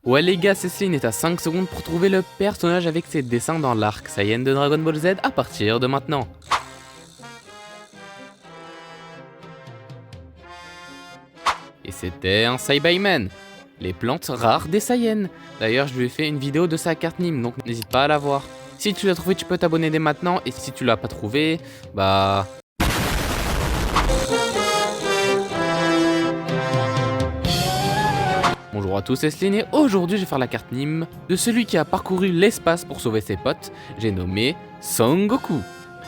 Ouais les gars, Céline est à 5 secondes pour trouver le personnage avec ses dessins dans l'arc Saiyan de Dragon Ball Z à partir de maintenant. Et c'était un Saibaiman, les plantes rares des Saiyans. D'ailleurs, je lui ai fait une vidéo de sa carte Nîmes, donc n'hésite pas à la voir. Si tu l'as trouvé, tu peux t'abonner dès maintenant, et si tu l'as pas trouvé, bah... Bonjour à tous, c'est Céline et aujourd'hui je vais faire la carte Nîmes de celui qui a parcouru l'espace pour sauver ses potes, j'ai nommé Son Goku.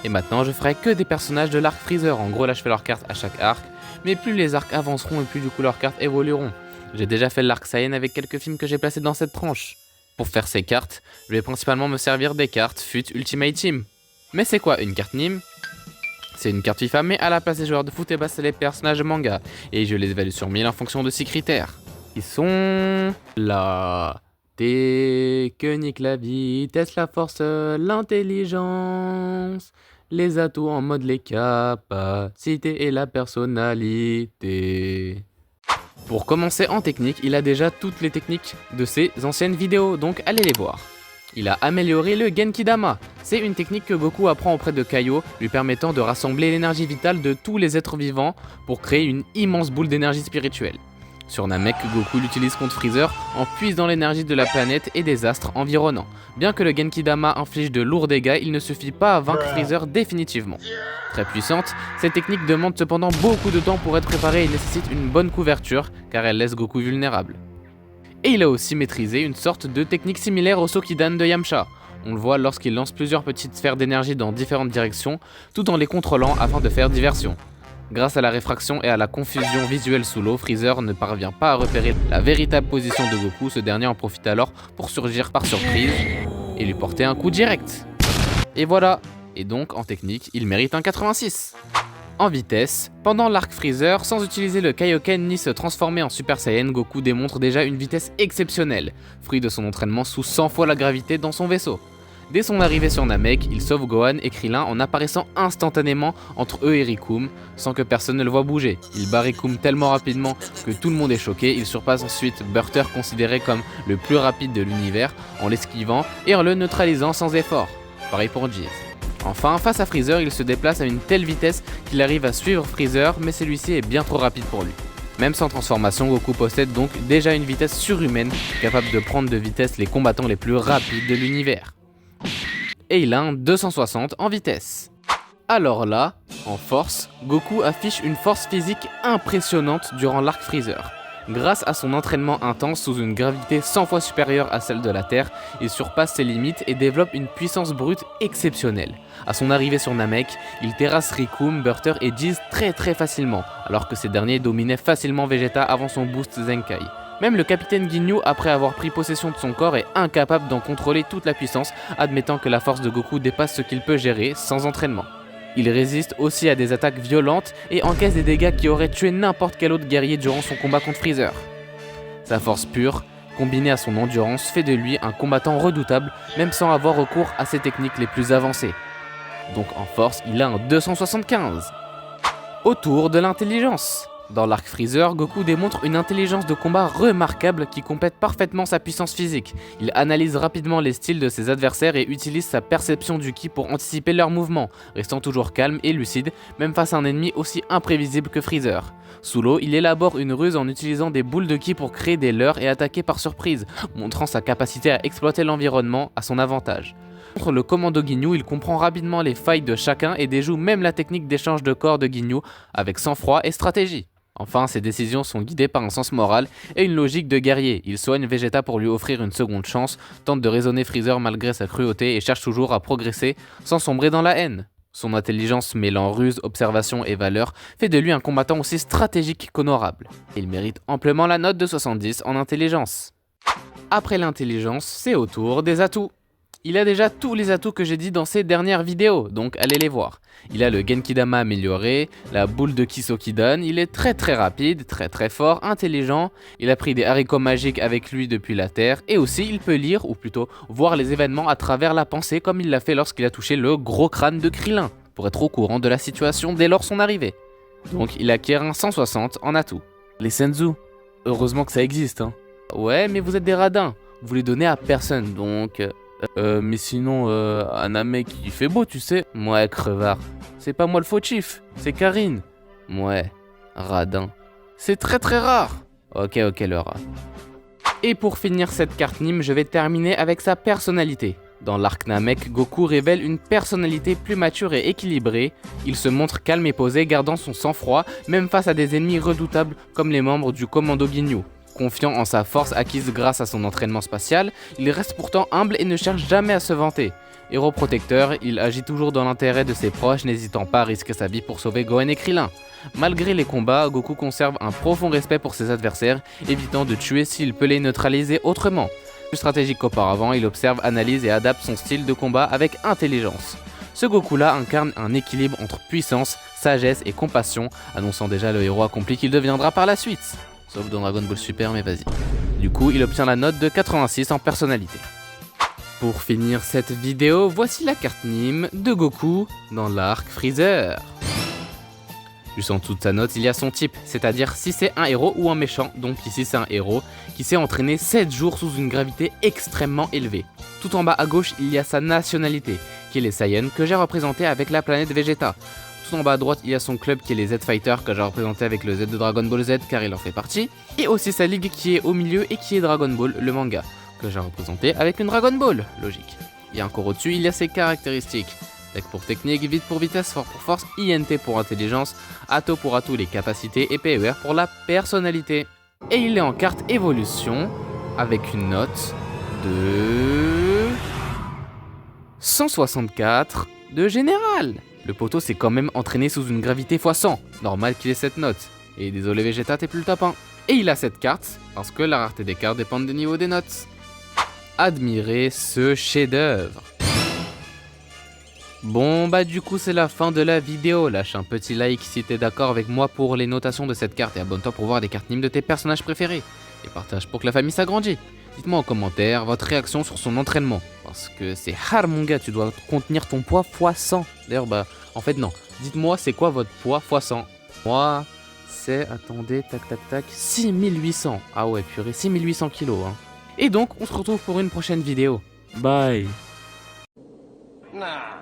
Et maintenant je ferai que des personnages de l'arc Freezer, en gros là je fais leur carte à chaque arc, mais plus les arcs avanceront et plus du coup leurs cartes évolueront. J'ai déjà fait l'arc Saiyan avec quelques films que j'ai placés dans cette tranche. Pour faire ces cartes, je vais principalement me servir des cartes FUT Ultimate Team. Mais c'est quoi une carte Nîmes ? C'est une carte FIFA mais à la place des joueurs de foot et bah c'est les personnages de manga, et je les évalue sur 1000 en fonction de 6 critères. Ils sont la technique, la vitesse, la force, l'intelligence, les atouts en mode les capacités et la personnalité. Pour commencer en technique, il a déjà toutes les techniques de ses anciennes vidéos, donc allez les voir. Il a amélioré le Genki-Dama. C'est une technique que Goku apprend auprès de Kaio, lui permettant de rassembler l'énergie vitale de tous les êtres vivants pour créer une immense boule d'énergie spirituelle. Sur Namek, Goku l'utilise contre Freezer en puisant l'énergie de la planète et des astres environnants. Bien que le Genki-Dama inflige de lourds dégâts, il ne suffit pas à vaincre Freezer définitivement. Très puissante, cette technique demande cependant beaucoup de temps pour être préparée et nécessite une bonne couverture, car elle laisse Goku vulnérable. Et il a aussi maîtrisé une sorte de technique similaire au Sokidan de Yamcha. On le voit lorsqu'il lance plusieurs petites sphères d'énergie dans différentes directions, tout en les contrôlant afin de faire diversion. Grâce à la réfraction et à la confusion visuelle sous l'eau, Freezer ne parvient pas à repérer la véritable position de Goku, ce dernier en profite alors pour surgir par surprise et lui porter un coup direct. Et voilà, et donc en technique, il mérite un 86. En vitesse, pendant l'arc Freezer, sans utiliser le Kaioken ni se transformer en Super Saiyan, Goku démontre déjà une vitesse exceptionnelle, fruit de son entraînement sous 100 fois la gravité dans son vaisseau. Dès son arrivée sur Namek, il sauve Gohan et Krillin en apparaissant instantanément entre eux et Rikum, sans que personne ne le voie bouger. Il bat Rikum tellement rapidement que tout le monde est choqué, il surpasse ensuite Burter considéré comme le plus rapide de l'univers en l'esquivant et en le neutralisant sans effort. Pareil pour Jeez. Enfin, face à Freezer, il se déplace à une telle vitesse qu'il arrive à suivre Freezer, mais celui-ci est bien trop rapide pour lui. Même sans transformation, Goku possède donc déjà une vitesse surhumaine, capable de prendre de vitesse les combattants les plus rapides de l'univers. Et il a un 260 en vitesse. Alors là, en force, Goku affiche une force physique impressionnante durant l'arc Freezer. Grâce à son entraînement intense sous une gravité 100 fois supérieure à celle de la Terre, il surpasse ses limites et développe une puissance brute exceptionnelle. À son arrivée sur Namek, il terrasse Rikum, Burter et Jeez très facilement, alors que ces derniers dominaient facilement Vegeta avant son boost Zenkai. Même le capitaine Ginyu, après avoir pris possession de son corps, est incapable d'en contrôler toute la puissance, admettant que la force de Goku dépasse ce qu'il peut gérer sans entraînement. Il résiste aussi à des attaques violentes et encaisse des dégâts qui auraient tué n'importe quel autre guerrier durant son combat contre Freezer. Sa force pure, combinée à son endurance, fait de lui un combattant redoutable, même sans avoir recours à ses techniques les plus avancées. Donc en force, il a un 275. Autour de l'intelligence. Dans l'arc Freezer, Goku démontre une intelligence de combat remarquable qui complète parfaitement sa puissance physique. Il analyse rapidement les styles de ses adversaires et utilise sa perception du ki pour anticiper leurs mouvements, restant toujours calme et lucide, même face à un ennemi aussi imprévisible que Freezer. Sous l'eau, il élabore une ruse en utilisant des boules de ki pour créer des leurres et attaquer par surprise, montrant sa capacité à exploiter l'environnement à son avantage. Contre le commando Ginyu, il comprend rapidement les failles de chacun et déjoue même la technique d'échange de corps de Ginyu avec sang-froid et stratégie. Enfin, ses décisions sont guidées par un sens moral et une logique de guerrier. Il soigne Vegeta pour lui offrir une seconde chance, tente de raisonner Freezer malgré sa cruauté et cherche toujours à progresser sans sombrer dans la haine. Son intelligence mêlant ruse, observation et valeur fait de lui un combattant aussi stratégique qu'honorable. Il mérite amplement la note de 70 en intelligence. Après l'intelligence, c'est au tour des atouts. Il a déjà tous les atouts que j'ai dit dans ces dernières vidéos, donc allez les voir. Il a le Genki-Dama amélioré, la boule de Kisokidan, il est très rapide, très fort, intelligent, il a pris des haricots magiques avec lui depuis la Terre, et aussi il peut lire, ou plutôt voir les événements à travers la pensée comme il l'a fait lorsqu'il a touché le gros crâne de Krillin, pour être au courant de la situation dès lors son arrivée. Donc il acquiert un 160 en atout. Les Senzu, heureusement que ça existe hein. Ouais, mais vous êtes des radins. Vous les donnez à personne, donc... mais sinon, un mec qui fait beau, tu sais. Ouais, crevard. C'est pas moi le fautif, c'est Karine. Ouais, radin. C'est très très rare. Ok, le rat. Et pour finir cette carte Nîmes, je vais terminer avec sa personnalité. Dans l'arc Namek, Goku révèle une personnalité plus mature et équilibrée. Il se montre calme et posé, gardant son sang-froid, même face à des ennemis redoutables comme les membres du Commando Ginyu. Confiant en sa force acquise grâce à son entraînement spatial, il reste pourtant humble et ne cherche jamais à se vanter. Héros protecteur, il agit toujours dans l'intérêt de ses proches, n'hésitant pas à risquer sa vie pour sauver Gohan et Krillin. Malgré les combats, Goku conserve un profond respect pour ses adversaires, évitant de tuer s'il peut les neutraliser autrement. Plus stratégique qu'auparavant, il observe, analyse et adapte son style de combat avec intelligence. Ce Goku-là incarne un équilibre entre puissance, sagesse et compassion, annonçant déjà le héros accompli qu'il deviendra par la suite. Sauf dans Dragon Ball Super, mais vas-y. Du coup, il obtient la note de 86 en personnalité. Pour finir cette vidéo, voici la carte Nîmes de Goku dans l'arc Freezer. Juste en dessous de sa note, il y a son type, c'est-à-dire si c'est un héros ou un méchant, donc ici c'est un héros, qui s'est entraîné 7 jours sous une gravité extrêmement élevée. Tout en bas à gauche, il y a sa nationalité, qui est les Saiyans, que j'ai représenté avec la planète Vegeta. Tout en bas à droite, il y a son club qui est les Z-Fighters, que j'ai représenté avec le Z de Dragon Ball Z, car il en fait partie. Et aussi sa ligue qui est au milieu et qui est Dragon Ball, le manga, que j'ai représenté avec une Dragon Ball, logique. Et encore au-dessus, il y a ses caractéristiques. Tech pour technique, vite pour vitesse, fort pour force, INT pour intelligence, Atto pour atout les capacités et PER pour la personnalité. Et il est en carte évolution avec une note de 164 de général. Le poteau s'est quand même entraîné sous une gravité x100, normal qu'il ait cette note. Et désolé Vegeta, t'es plus le top 1. Et il a cette carte parce que la rareté des cartes dépend du niveau des notes. Admirez ce chef-d'œuvre. Bon bah du coup c'est la fin de la vidéo, lâche un petit like si t'es d'accord avec moi pour les notations de cette carte et abonne-toi pour voir des cartes Nîmes de tes personnages préférés. Et partage pour que la famille s'agrandisse. Dites-moi en commentaire votre réaction sur son entraînement, parce que c'est hard mon gars, tu dois contenir ton poids x100. D'ailleurs bah en fait non, dites-moi c'est quoi votre poids x100. Moi c'est, attendez, tac, 6800. Ah ouais purée, 6800 kilos hein. Et donc on se retrouve pour une prochaine vidéo. Bye. Nah.